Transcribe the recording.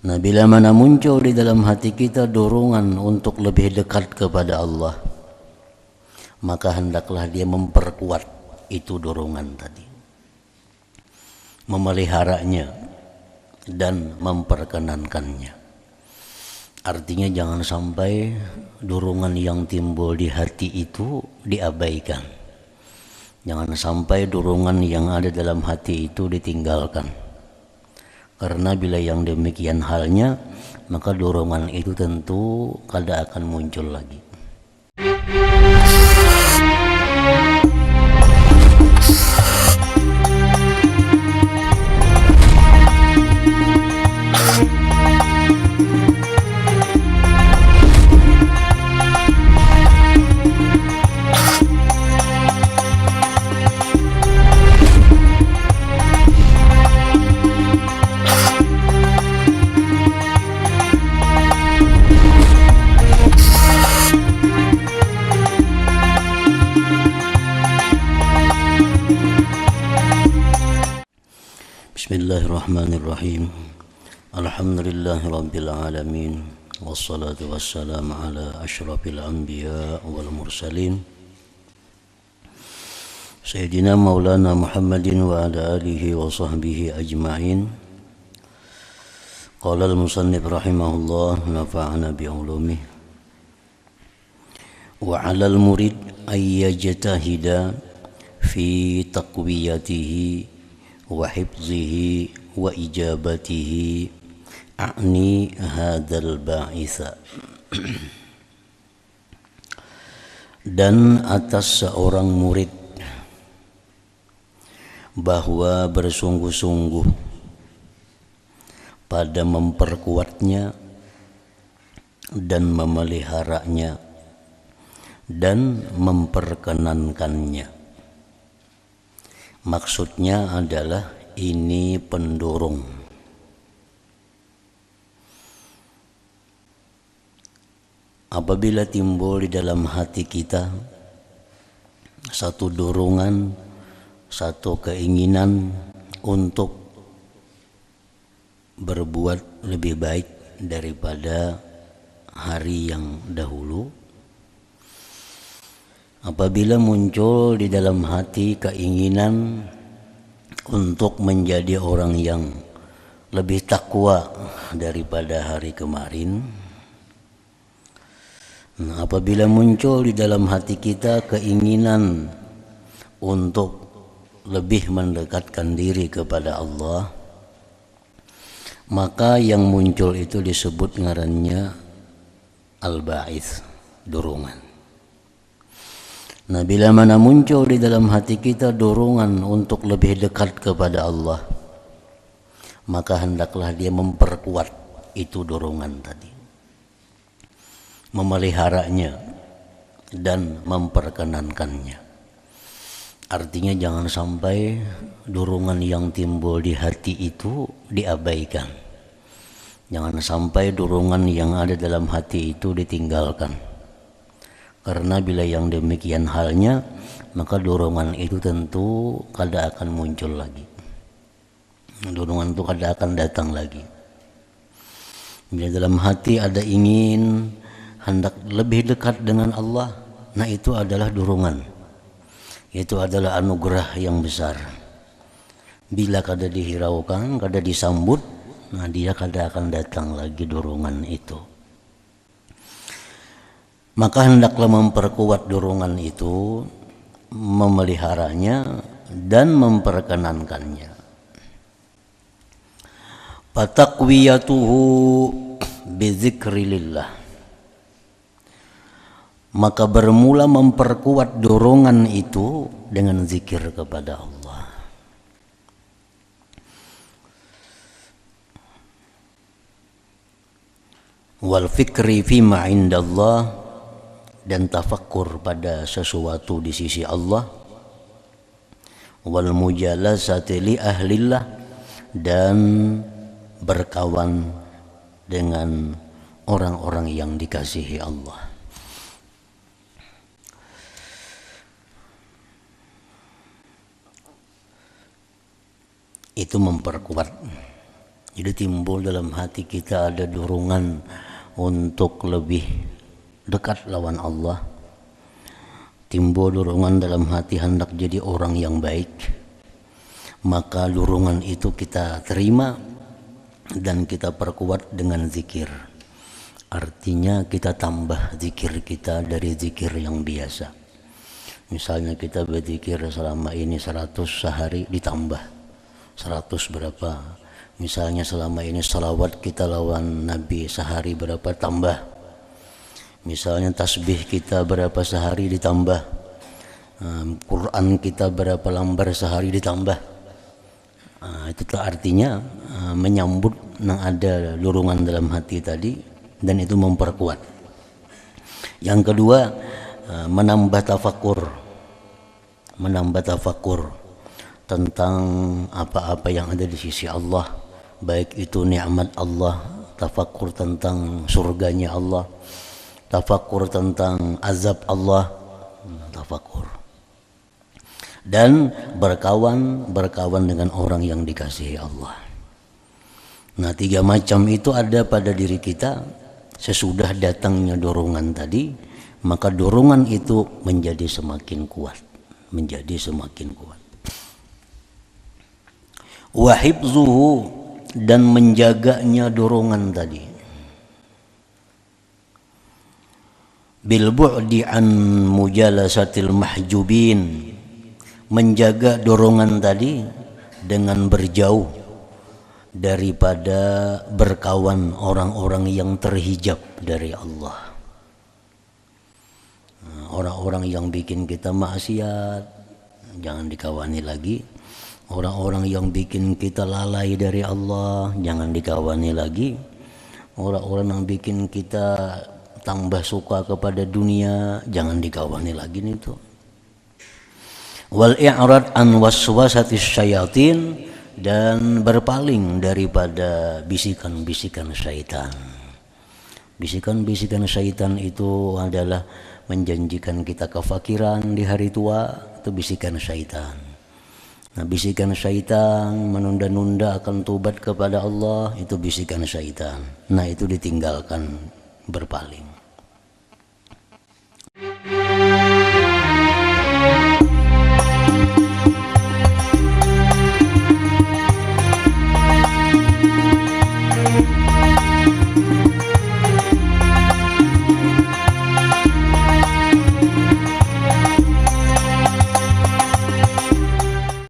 Nah, bila mana muncul di dalam hati kita dorongan untuk lebih dekat kepada Allah, maka hendaklah dia memperkuat itu dorongan tadi, memeliharanya dan memperkenankannya. Artinya jangan sampai dorongan yang timbul di hati itu diabaikan. Jangan sampai dorongan yang ada dalam hati itu ditinggalkan. Karena bila yang demikian halnya, maka dorongan itu tentu kada akan muncul lagi. Bismillahirrahmanirrahim. Alhamdulillahi rabbil alamin. Wassalatu wassalamu ala asyrafil anbiya wal mursalin Sayyidina Maulana Muhammadin wa ala alihi wa sahbihi ajma'in. Qala al-musannif rahimahullah, nafa'ana bi'ulumih. Wa 'alal murid ay yajtahida fi taqwiyatihi wa hifzihi wa ijabatihi a'ni hadzal ba'itha. Dan atas seorang murid bahwa bersungguh-sungguh pada memperkuatnya dan memeliharanya dan memperkenankannya. Maksudnya adalah ini pendorong. Apabila timbul di dalam hati kita satu dorongan, satu keinginan untuk berbuat lebih baik daripada hari yang dahulu, apabila muncul di dalam hati keinginan untuk menjadi orang yang lebih takwa daripada hari kemarin, apabila muncul di dalam hati kita keinginan untuk lebih mendekatkan diri kepada Allah, maka yang muncul itu disebut ngarannya al-ba'its, dorongan. Nah, bila mana muncul di dalam hati kita dorongan untuk lebih dekat kepada Allah, maka hendaklah dia memperkuat itu dorongan tadi, memeliharanya dan memperkenankannya. Artinya jangan sampai dorongan yang timbul di hati itu diabaikan. Jangan sampai dorongan yang ada dalam hati itu ditinggalkan. Karena bila yang demikian halnya, maka dorongan itu tentu kada akan muncul lagi. Dorongan itu kada akan datang lagi. Bila dalam hati ada ingin hendak lebih dekat dengan Allah, nah itu adalah dorongan. Itu adalah anugerah yang besar. Bila kada dihiraukan, kada disambut, nah dia kada akan datang lagi dorongan itu. Maka hendaklah memperkuat dorongan itu, memeliharanya dan memperkenankannya. Fataqwiyatuhu bizikrillah. Maka bermula memperkuat dorongan itu dengan zikir kepada Allah. Wal fikri fima indallah, dan tafakkur pada sesuatu di sisi Allah. Wal mujalasati li ahlillah, dan berkawan dengan orang-orang yang dikasihi Allah. Itu memperkuat Jadi timbul dalam hati kita ada dorongan untuk lebih dekat lawan Allah. Timbul dorongan dalam hati hendak jadi orang yang baik. Maka dorongan itu kita terima dan kita perkuat dengan zikir. Artinya kita tambah zikir kita dari zikir yang biasa. Misalnya kita berzikir selama ini 100 sehari, ditambah 100 berapa. Misalnya selama ini salawat kita lawan Nabi sehari berapa, tambah. Misalnya tasbih kita berapa sehari, ditambah. Quran kita berapa lembar sehari, ditambah. Itu artinya menyambut yang ada dorongan dalam hati tadi, dan itu memperkuat. Yang kedua, menambah tafakur tentang apa-apa yang ada di sisi Allah, baik itu nikmat Allah, tafakur tentang surganya Allah, tafakur tentang azab Allah, tafakur. Dan berkawan dengan orang yang dikasihi Allah. Nah, 3 macam itu ada pada diri kita sesudah datangnya dorongan tadi, maka dorongan itu menjadi semakin kuat, wa hifzuhu, dan menjaganya dorongan tadi, bil bu'di an mujalasatil mahjubin, menjaga dorongan tadi dengan berjauh daripada berkawan orang-orang yang terhijab dari Allah. Orang-orang yang bikin kita maksiat jangan dikawani lagi. Orang-orang yang bikin kita lalai dari Allah jangan dikawani lagi. Orang-orang yang bikin kita tambah suka kepada dunia jangan dikawani lagi itu. Wal i'rad an waswasatis syayatin, dan berpaling daripada bisikan-bisikan syaitan. Bisikan-bisikan syaitan itu adalah menjanjikan kita kefakiran di hari tua, itu bisikan syaitan. Nah, bisikan syaitan menunda-nunda akan tobat kepada Allah, itu bisikan syaitan. Nah, itu ditinggalkan, berpaling.